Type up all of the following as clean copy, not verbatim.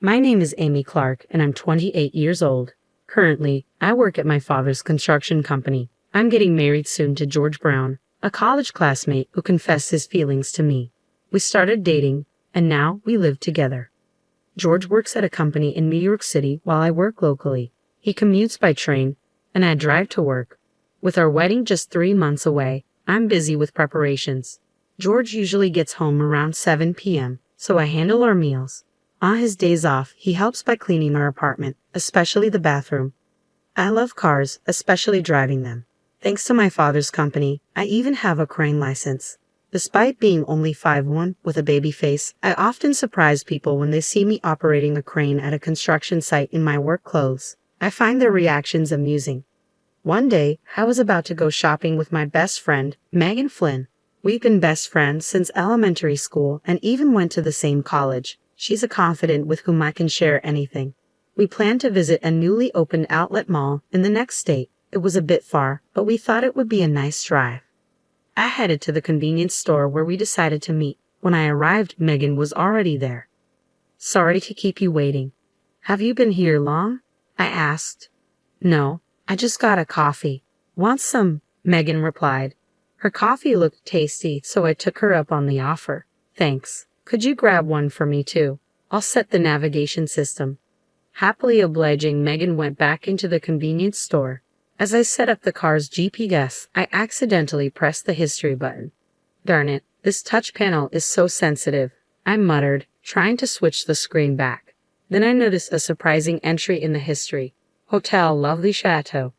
My name is Amy Clark, and I'm 28 years old. Currently, I work at my father's construction company. I'm getting married soon to George Brown, a college classmate who confessed his feelings to me. We started dating, and now we live together. George works at a company in New York City while I work locally. He commutes by train, and I drive to work. With our wedding just 3 months away, I'm busy with preparations. George usually gets home around 7 p.m., so I handle our meals. On his days off, he helps by cleaning our apartment, especially the bathroom. I love cars, especially driving them. Thanks to my father's company, I even have a crane license. Despite being only 5'1" with a baby face, I often surprise people when they see me operating a crane at a construction site in my work clothes. I find their reactions amusing. One day, I was about to go shopping with my best friend, Megan Flynn. We've been best friends since elementary school and even went to the same college. She's a confidant with whom I can share anything. We planned to visit a newly opened outlet mall in the next state. It was a bit far, but we thought it would be a nice drive. I headed to the convenience store where we decided to meet. When I arrived, Megan was already there. "Sorry to keep you waiting. Have you been here long?" I asked. "No, I just got a coffee." "Want some?" Megan replied. Her coffee looked tasty, so I took her up on the offer. "Thanks. Could you grab one for me too? I'll set the navigation system." Happily obliging, Megan went back into the convenience store. As I set up the car's GPS, I accidentally pressed the history button. "Darn it, this touch panel is so sensitive," I muttered, trying to switch the screen back. Then I noticed a surprising entry in the history. Hotel Lovely Chateau.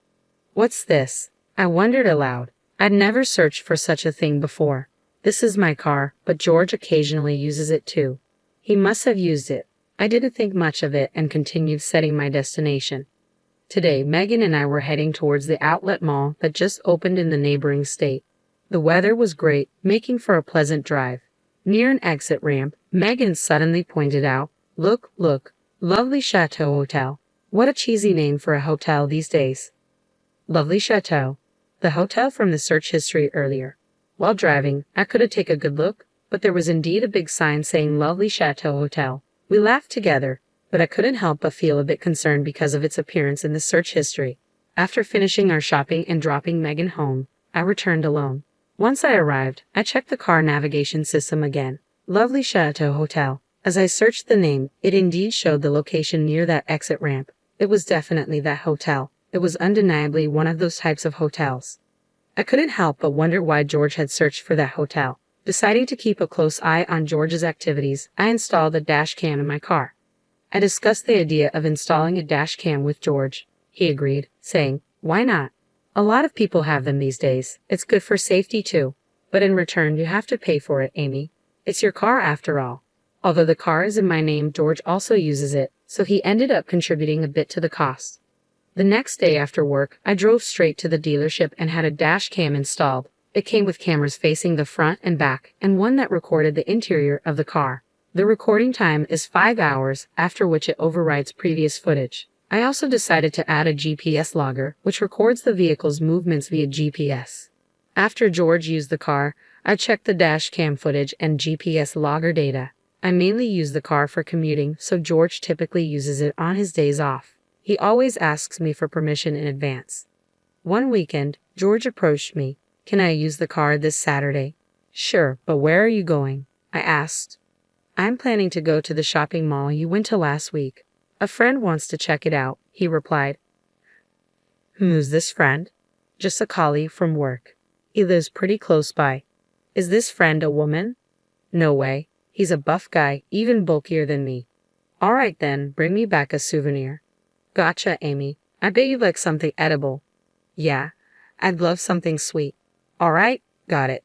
What's this? I wondered aloud. I'd never searched for such a thing before. This is my car, but George occasionally uses it too. He must have used it. I didn't think much of it and continued setting my destination. Today, Megan and I were heading towards the outlet mall that just opened in the neighboring state. The weather was great, making for a pleasant drive. Near an exit ramp, Megan suddenly pointed out, Look, Lovely Chateau Hotel. What a cheesy name for a hotel these days." Lovely Chateau, the hotel from the search history earlier. While driving, I couldn't take a good look, but there was indeed a big sign saying Lovely Chateau Hotel. We laughed together, but I couldn't help but feel a bit concerned because of its appearance in the search history. After finishing our shopping and dropping Megan home, I returned alone. Once I arrived, I checked the car navigation system again. Lovely Chateau Hotel. As I searched the name, it indeed showed the location near that exit ramp. It was definitely that hotel. It was undeniably one of those types of hotels. I couldn't help but wonder why George had searched for that hotel. Deciding to keep a close eye on George's activities, I installed a dash cam in my car. I discussed the idea of installing a dash cam with George. He agreed, saying, "Why not? A lot of people have them these days. It's good for safety too. But in return, you have to pay for it, Amy. It's your car after all." Although the car is in my name, George also uses it, so he ended up contributing a bit to the cost. The next day after work, I drove straight to the dealership and had a dash cam installed. It came with cameras facing the front and back, and one that recorded the interior of the car. The recording time is 5 hours, after which it overrides previous footage. I also decided to add a GPS logger, which records the vehicle's movements via GPS. After George used the car, I checked the dash cam footage and GPS logger data. I mainly use the car for commuting, so George typically uses it on his days off. He always asks me for permission in advance. One weekend, George approached me. "Can I use the car this Saturday?" "Sure, but where are you going?" I asked. "I'm planning to go to the shopping mall you went to last week. A friend wants to check it out," he replied. "Who's this friend?" "Just a colleague from work. He lives pretty close by." "Is this friend a woman?" "No way. He's a buff guy, even bulkier than me." "All right then, bring me back a souvenir." "Gotcha, Amy. I bet you like something edible." "Yeah, I'd love something sweet." "All right, got it."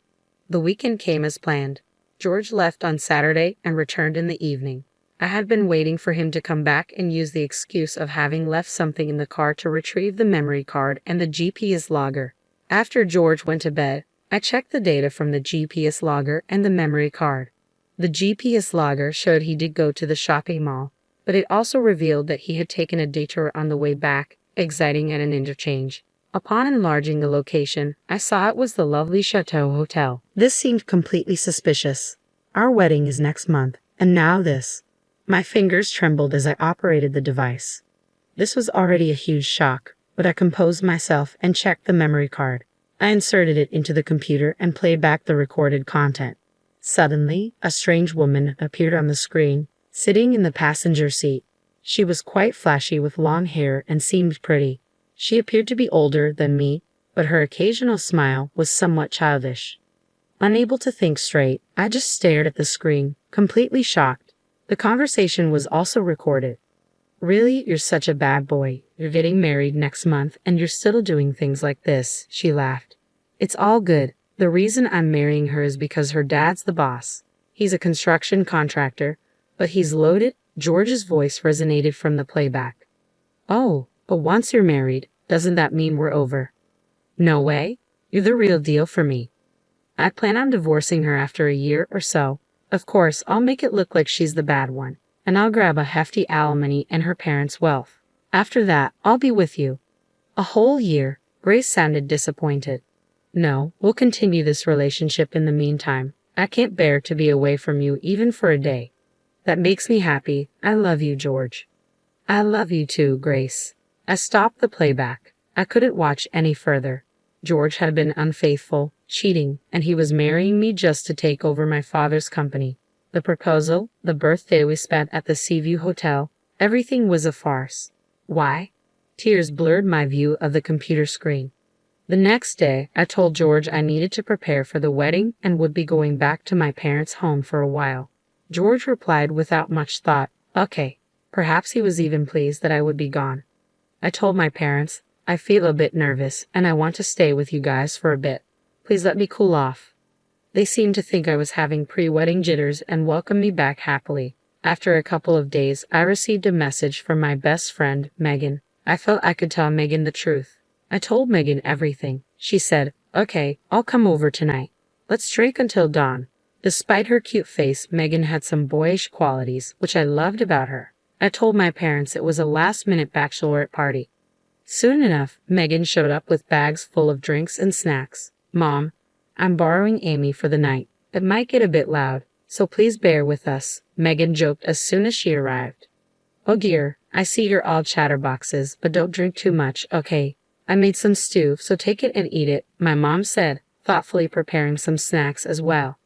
The weekend came as planned. George left on Saturday and returned in the evening. I had been waiting for him to come back and use the excuse of having left something in the car to retrieve the memory card and the GPS logger. After George went to bed, I checked the data from the GPS logger and the memory card. The GPS logger showed he did go to the shopping mall, but it also revealed that he had taken a detour on the way back, exiting at an interchange. Upon enlarging the location, I saw it was the Lovely Chateau Hotel. This seemed completely suspicious. Our wedding is next month, and now this. My fingers trembled as I operated the device. This was already a huge shock, but I composed myself and checked the memory card. I inserted it into the computer and played back the recorded content. Suddenly, a strange woman appeared on the screen, sitting in the passenger seat. She was quite flashy with long hair and seemed pretty. She appeared to be older than me, but her occasional smile was somewhat childish. Unable to think straight, I just stared at the screen, completely shocked. The conversation was also recorded. "Really, you're such a bad boy. You're getting married next month and you're still doing things like this," she laughed. "It's all good. The reason I'm marrying her is because her dad's the boss. He's a construction contractor, but he's loaded." George's voice resonated from the playback. "Oh, but once you're married, doesn't that mean we're over?" "No way. You're the real deal for me. I plan on divorcing her after a year or so. Of course, I'll make it look like she's the bad one, and I'll grab a hefty alimony and her parents' wealth. After that, I'll be with you." "A whole year?" Grace sounded disappointed. "No, we'll continue this relationship in the meantime. I can't bear to be away from you even for a day." "That makes me happy. I love you, George." "I love you too, Grace." I stopped the playback. I couldn't watch any further. George had been unfaithful, cheating, and he was marrying me just to take over my father's company. The proposal, the birthday we spent at the Seaview Hotel, everything was a farce. Why? Tears blurred my view of the computer screen. The next day, I told George I needed to prepare for the wedding and would be going back to my parents' home for a while. George replied without much thought, "Okay." Perhaps he was even pleased that I would be gone. I told my parents, "I feel a bit nervous and I want to stay with you guys for a bit. Please let me cool off." They seemed to think I was having pre-wedding jitters and welcomed me back happily. After a couple of days, I received a message from my best friend, Megan. I felt I could tell Megan the truth. I told Megan everything. She said, "Okay, I'll come over tonight. Let's drink until dawn." Despite her cute face, Megan had some boyish qualities, which I loved about her. I told my parents it was a last-minute bachelorette party. Soon enough, Megan showed up with bags full of drinks and snacks. "Mom, I'm borrowing Amy for the night. It might get a bit loud, so please bear with us," Megan joked as soon as she arrived. "Oh dear, I see you're all chatterboxes, but don't drink too much, okay? I made some stew, so take it and eat it," my mom said, thoughtfully preparing some snacks as well.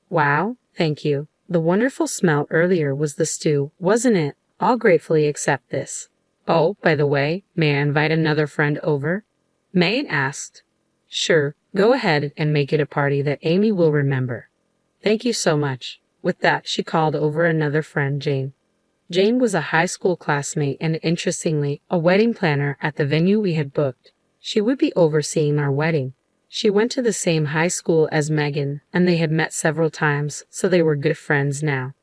"Wow, thank you. The wonderful smell earlier was the stew, wasn't it? I'll gratefully accept this. Oh, by the way, may I invite another friend over?" Megan asked. "Sure, go ahead and make it a party that Amy will remember." "Thank you so much." With that, she called over another friend, Jane. Jane was a high school classmate and, interestingly, a wedding planner at the venue we had booked. She would be overseeing our wedding. She went to the same high school as Megan, and they had met several times, so they were good friends now.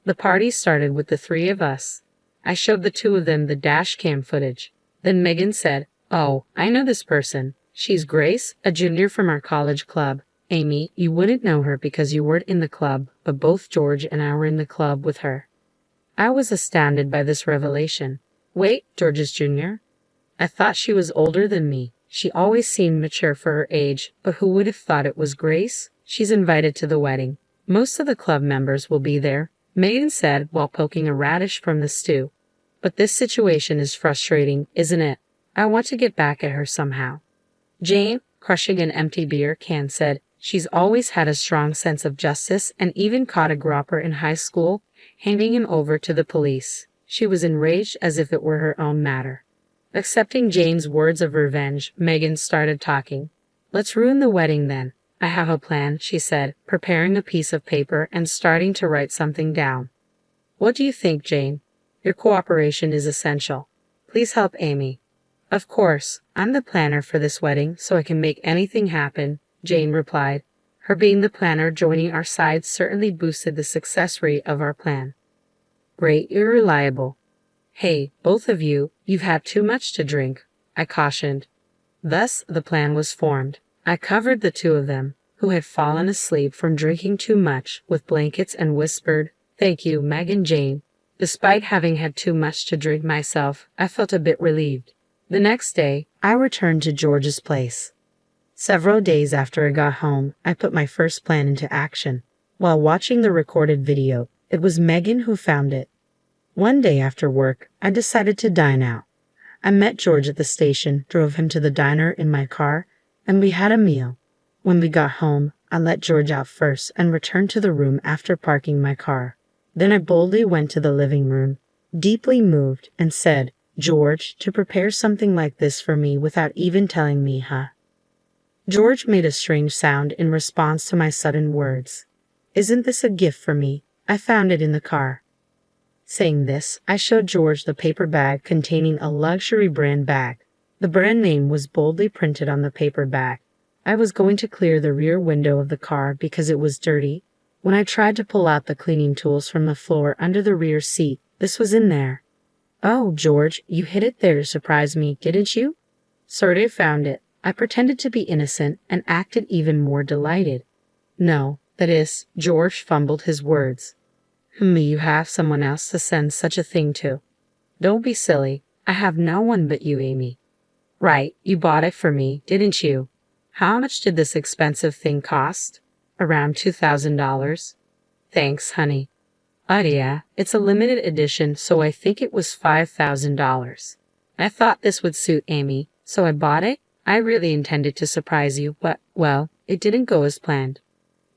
The party started with the three of us. I showed the two of them the dash cam footage. Then Megan said, "Oh, I know this person. She's Grace, a junior from our college club. Amy, you wouldn't know her because you weren't in the club, but both George and I were in the club with her." I was astounded by this revelation. "Wait, George's junior? I thought she was older than me. She always seemed mature for her age, but who would have thought it was Grace? She's invited to the wedding. Most of the club members will be there," Megan said while poking a radish from the stew. "But this situation is frustrating, isn't it? I want to get back at her somehow." Jane, crushing an empty beer can, said, "She's always had a strong sense of justice and even caught a gropper in high school, handing him over to the police." She was enraged as if it were her own matter. Accepting Jane's words of revenge, Megan started talking. "Let's ruin the wedding then. I have a plan," she said, preparing a piece of paper and starting to write something down. "What do you think, Jane? Your cooperation is essential. Please help Amy." "Of course, I'm the planner for this wedding, so I can make anything happen," Jane replied. Her being the planner joining our side certainly boosted the success rate of our plan. "Great, you're reliable." "Hey, both of you, you've had too much to drink," I cautioned. Thus, the plan was formed. I covered the two of them, who had fallen asleep from drinking too much, with blankets and whispered, "Thank you, Meg and Jane." Despite having had too much to drink myself, I felt a bit relieved. The next day, I returned to George's place. Several days after I got home, I put my first plan into action. While watching the recorded video, it was Megan who found it. One day after work, I decided to dine out. I met George at the station, drove him to the diner in my car, and we had a meal. When we got home, I let George out first and returned to the room after parking my car. Then I boldly went to the living room, deeply moved, and said, "George, to prepare something like this for me without even telling me, huh?" George made a strange sound in response to my sudden words. "Isn't this a gift for me? I found it in the car." Saying this, I showed George the paper bag containing a luxury brand bag. The brand name was boldly printed on the paper bag. I was going to clear the rear window of the car because it was dirty. When I tried to pull out the cleaning tools from the floor under the rear seat, this was in there. "Oh, George, you hid it there to surprise me, didn't you?" "Sort of found it." I pretended to be innocent and acted even more delighted. "No, that is," George fumbled his words. You have someone else to send such a thing to." "Don't be silly. I have no one but you, Amy." "Right, you bought it for me, didn't you? How much did this expensive thing cost?" "Around $2,000. "Thanks, honey." "Oh yeah, it's a limited edition, so I think it was $5,000. I thought this would suit Amy, so I bought it. I really intended to surprise you, but, well, it didn't go as planned."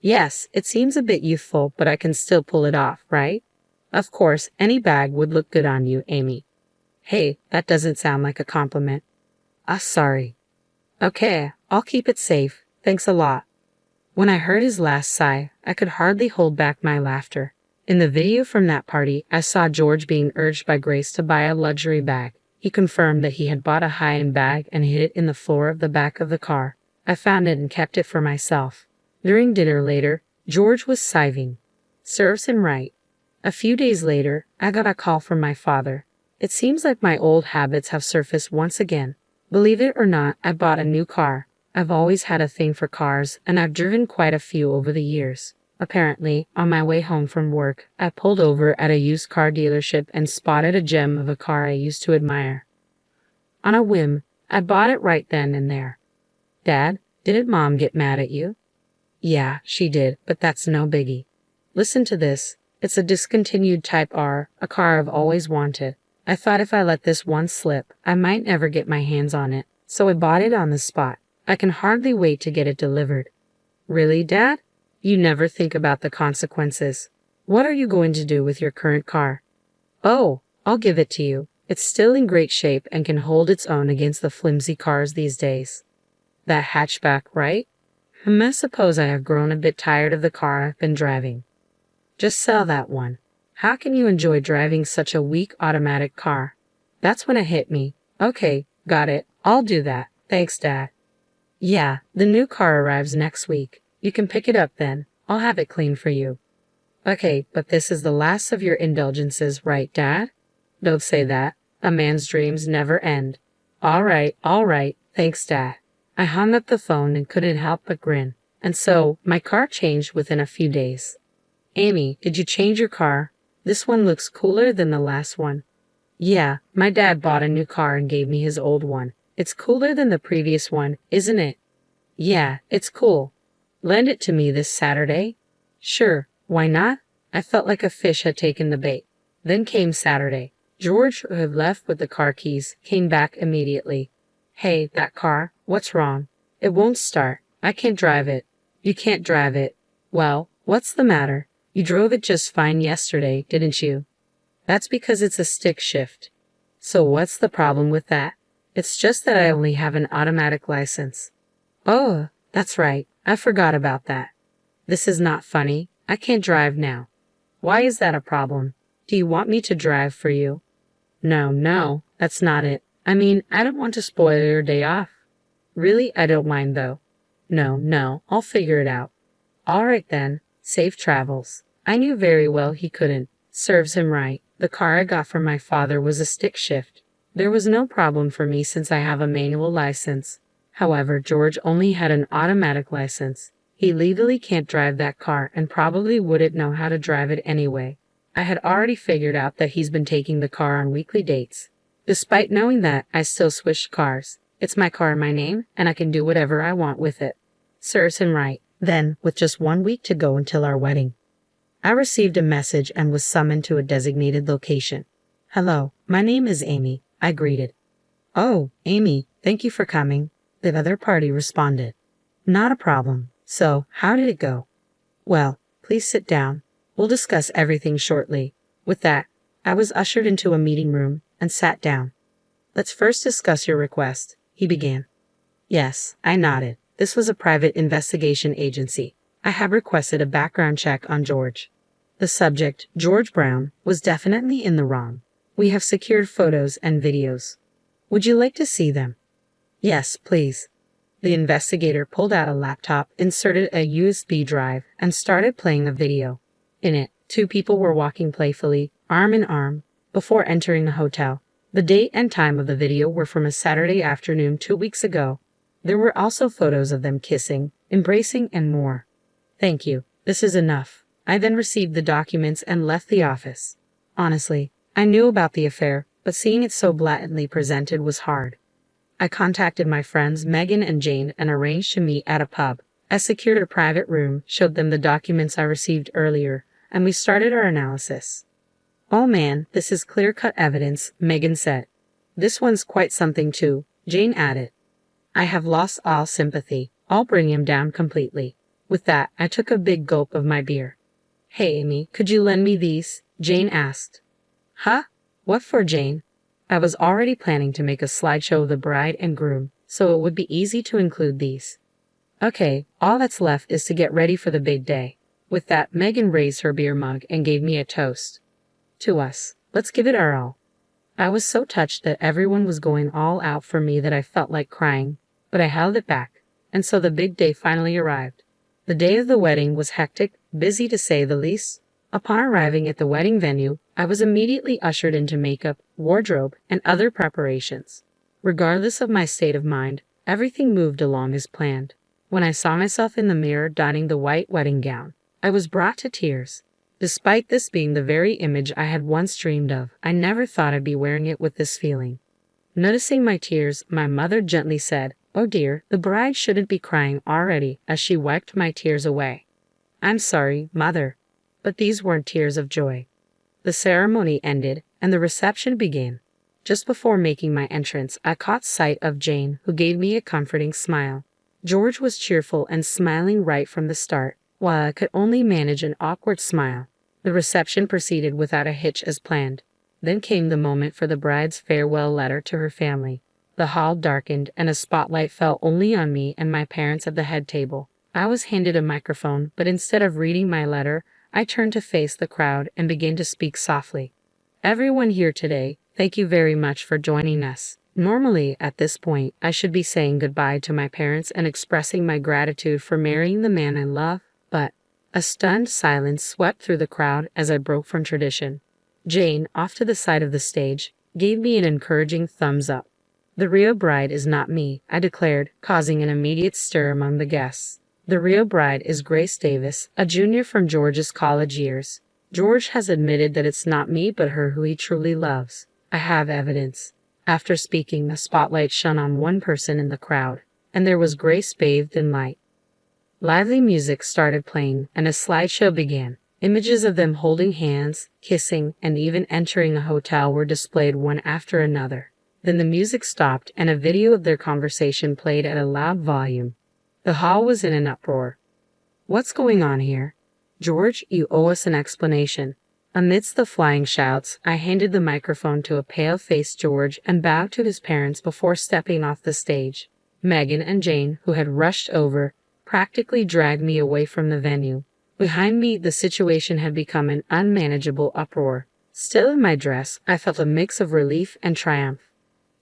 "Yes, it seems a bit youthful, but I can still pull it off, right?" "Of course, any bag would look good on you, Amy." "Hey, that doesn't sound like a compliment." Sorry." "Okay, I'll keep it safe. Thanks a lot." When I heard his last sigh, I could hardly hold back my laughter. In the video from that party, I saw George being urged by Grace to buy a luxury bag. He confirmed that he had bought a high-end bag and hid it in the floor of the back of the car. I found it and kept it for myself. During dinner later, George was sighing. Serves him right. A few days later, I got a call from my father. It seems like my old habits have surfaced once again. Believe it or not, I bought a new car. I've always had a thing for cars, and I've driven quite a few over the years. Apparently, on my way home from work, I pulled over at a used car dealership and spotted a gem of a car I used to admire. On a whim, I bought it right then and there. "Dad, didn't Mom get mad at you?" "Yeah, she did, but that's no biggie. Listen to this. It's a discontinued Type R, a car I've always wanted. I thought if I let this one slip, I might never get my hands on it, so I bought it on the spot. I can hardly wait to get it delivered." "Really, Dad? You never think about the consequences. What are you going to do with your current car?" "Oh, I'll give it to you. It's still in great shape and can hold its own against the flimsy cars these days." "That hatchback, right?" "I suppose I have grown a bit tired of the car I've been driving." "Just sell that one. How can you enjoy driving such a weak automatic car?" That's when it hit me. Okay, got it. I'll do that. Thanks, Dad. "Yeah, the new car arrives next week. You can pick it up then. I'll have it cleaned for you." "Okay, but this is the last of your indulgences, right, Dad?" "Don't say that. A man's dreams never end." All right, thanks, Dad." I hung up the phone and couldn't help but grin. And so, my car changed within a few days. "Amy, did you change your car? This one looks cooler than the last one." "Yeah, my dad bought a new car and gave me his old one. It's cooler than the previous one, isn't it?" "Yeah, it's cool. Lend it to me this Saturday?" "Sure, why not?" I felt like a fish had taken the bait. Then came Saturday. George, who had left with the car keys, came back immediately. "Hey, that car, what's wrong?" "It won't start. I can't drive it." "You can't drive it? Well, what's the matter? You drove it just fine yesterday, didn't you?" "That's because it's a stick shift." "So what's the problem with that?" "It's just that I only have an automatic license." "Oh, that's right. I forgot about that." "This is not funny. I can't drive now." "Why is that a problem? Do you want me to drive for you?" No, that's not it. I mean, I don't want to spoil your day off." "Really, I don't mind though." No, I'll figure it out." "All right then. Safe travels." I knew very well he couldn't. Serves him right. The car I got from my father was a stick shift. There was no problem for me since I have a manual license. However, George only had an automatic license. He legally can't drive that car and probably wouldn't know how to drive it anyway. I had already figured out that he's been taking the car on weekly dates. Despite knowing that, I still switched cars. It's my car in my name, and I can do whatever I want with it. Serves him right. Then, with just 1 week to go until our wedding. I received a message and was summoned to a designated location. "Hello, my name is Amy," I greeted. "Oh, Amy, thank you for coming," the other party responded. "Not a problem. So, how did it go?" "Well, please sit down. We'll discuss everything shortly." With that, I was ushered into a meeting room and sat down. "Let's first discuss your request," he began. Yes, I nodded. This was a private investigation agency. I had requested a background check on George. The subject, George Brown, was definitely in the wrong. "We have secured photos and videos. Would you like to see them?" "Yes, please." The investigator pulled out a laptop, inserted a USB drive, and started playing a video. In it, two people were walking playfully, arm in arm, before entering a hotel. The date and time of the video were from a Saturday afternoon 2 weeks ago. There were also photos of them kissing, embracing, and more. "Thank you. This is enough." I then received the documents and left the office. Honestly, I knew about the affair, but seeing it so blatantly presented was hard. I contacted my friends Megan and Jane and arranged to meet at a pub. I secured a private room, showed them the documents I received earlier, and we started our analysis. "Oh man, this is clear-cut evidence," Megan said. "This one's quite something too," Jane added. "I have lost all sympathy. I'll bring him down completely." With that, I took a big gulp of my beer. "Hey Amy, could you lend me these?" Jane asked. "Huh? What for, Jane?" I was already planning to make a slideshow of the bride and groom, so it would be easy to include these. "Okay, all that's left is to get ready for the big day." With that, Megan raised her beer mug and gave me a toast. "To us. Let's give it our all." I was so touched that everyone was going all out for me that I felt like crying, but I held it back, and so the big day finally arrived. The day of the wedding was hectic, busy to say the least. Upon arriving at the wedding venue, I was immediately ushered into makeup, wardrobe, and other preparations. Regardless of my state of mind, everything moved along as planned. When I saw myself in the mirror donning the white wedding gown, I was brought to tears. Despite this being the very image I had once dreamed of, I never thought I'd be wearing it with this feeling. Noticing my tears, my mother gently said, "Oh dear, the bride shouldn't be crying already," as she wiped my tears away. "I'm sorry, Mother." But these weren't tears of joy. The ceremony ended, and the reception began. Just before making my entrance, I caught sight of Jane, who gave me a comforting smile. George was cheerful and smiling right from the start, while I could only manage an awkward smile. The reception proceeded without a hitch as planned. Then came the moment for the bride's farewell letter to her family. The hall darkened, and a spotlight fell only on me and my parents at the head table. I was handed a microphone, but instead of reading my letter, I turned to face the crowd and began to speak softly. "Everyone here today, thank you very much for joining us." Normally, at this point, I should be saying goodbye to my parents and expressing my gratitude for marrying the man I love, but a stunned silence swept through the crowd as I broke from tradition. Jane, off to the side of the stage, gave me an encouraging thumbs up. "The real bride is not me," I declared, causing an immediate stir among the guests. "The real bride is Grace Davis, a junior from George's college years. George has admitted that it's not me but her who he truly loves. I have evidence." After speaking, the spotlight shone on one person in the crowd, and there was Grace bathed in light. Lively music started playing, and a slideshow began. Images of them holding hands, kissing, and even entering a hotel were displayed one after another. Then the music stopped, and a video of their conversation played at a loud volume. The hall was in an uproar. "What's going on here? George, you owe us an explanation." Amidst the flying shouts, I handed the microphone to a pale-faced George and bowed to his parents before stepping off the stage. Megan and Jane, who had rushed over, practically dragged me away from the venue. Behind me, the situation had become an unmanageable uproar. Still in my dress, I felt a mix of relief and triumph.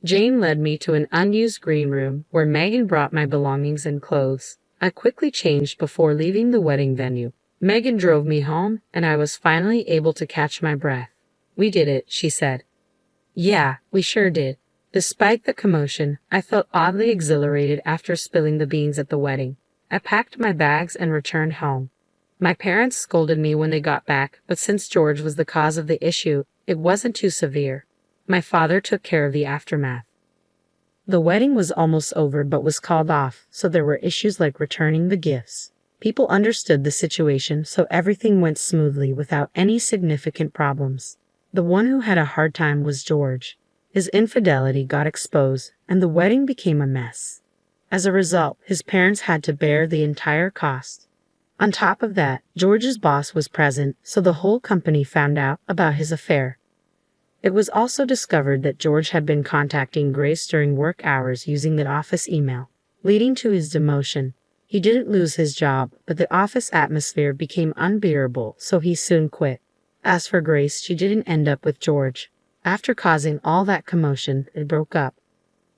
Jane led me to an unused green room where Megan brought my belongings and clothes. I quickly changed before leaving the wedding venue. Megan drove me home, and I was finally able to catch my breath. "We did it," she said. "Yeah, we sure did." Despite the commotion, I felt oddly exhilarated after spilling the beans at the wedding. I packed my bags and returned home. My parents scolded me when they got back, but since George was the cause of the issue, it wasn't too severe. My father took care of the aftermath. The wedding was almost over but was called off, so there were issues like returning the gifts. People understood the situation, so everything went smoothly without any significant problems. The one who had a hard time was George. His infidelity got exposed, and the wedding became a mess. As a result, his parents had to bear the entire cost. On top of that, George's boss was present, so the whole company found out about his affair. It was also discovered that George had been contacting Grace during work hours using the office email, leading to his demotion. He didn't lose his job, but the office atmosphere became unbearable, so he soon quit. As for Grace, she didn't end up with George. After causing all that commotion, they broke up.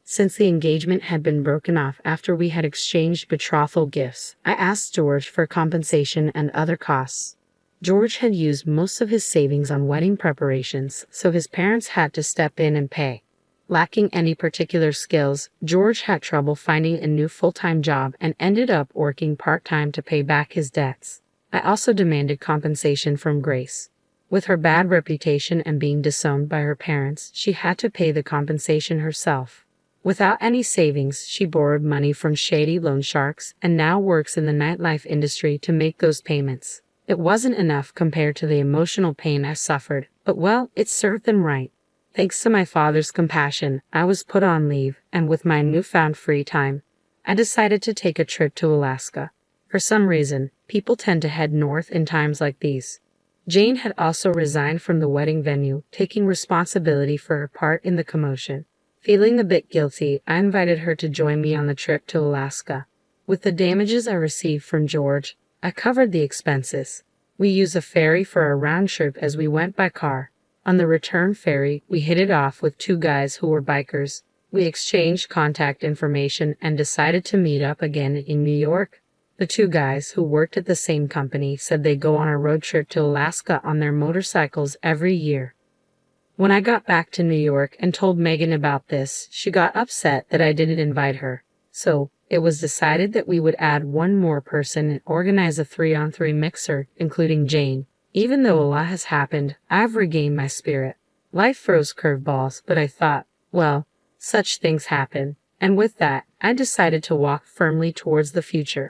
Since the engagement had been broken off after we had exchanged betrothal gifts, I asked George for compensation and other costs. George had used most of his savings on wedding preparations, so his parents had to step in and pay. Lacking any particular skills, George had trouble finding a new full-time job and ended up working part-time to pay back his debts. I also demanded compensation from Grace. With her bad reputation and being disowned by her parents, she had to pay the compensation herself. Without any savings, she borrowed money from shady loan sharks and now works in the nightlife industry to make those payments. It wasn't enough compared to the emotional pain I suffered, but well, it served them right. Thanks to my father's compassion, I was put on leave, and with my newfound free time, I decided to take a trip to Alaska. For some reason, people tend to head north in times like these. Jane had also resigned from the wedding venue, taking responsibility for her part in the commotion. Feeling a bit guilty, I invited her to join me on the trip to Alaska. With the damages I received from George, I covered the expenses. We used a ferry for a round trip as we went by car. On the return ferry, we hit it off with two guys who were bikers. We exchanged contact information and decided to meet up again in New York. The two guys who worked at the same company said they go on a road trip to Alaska on their motorcycles every year. When I got back to New York and told Megan about this, she got upset that I didn't invite her. So, it was decided that we would add one more person and organize a 3-on-3 mixer, including Jane. Even though a lot has happened, I've regained my spirit. Life throws curveballs, but I thought, well, such things happen. And with that, I decided to walk firmly towards the future.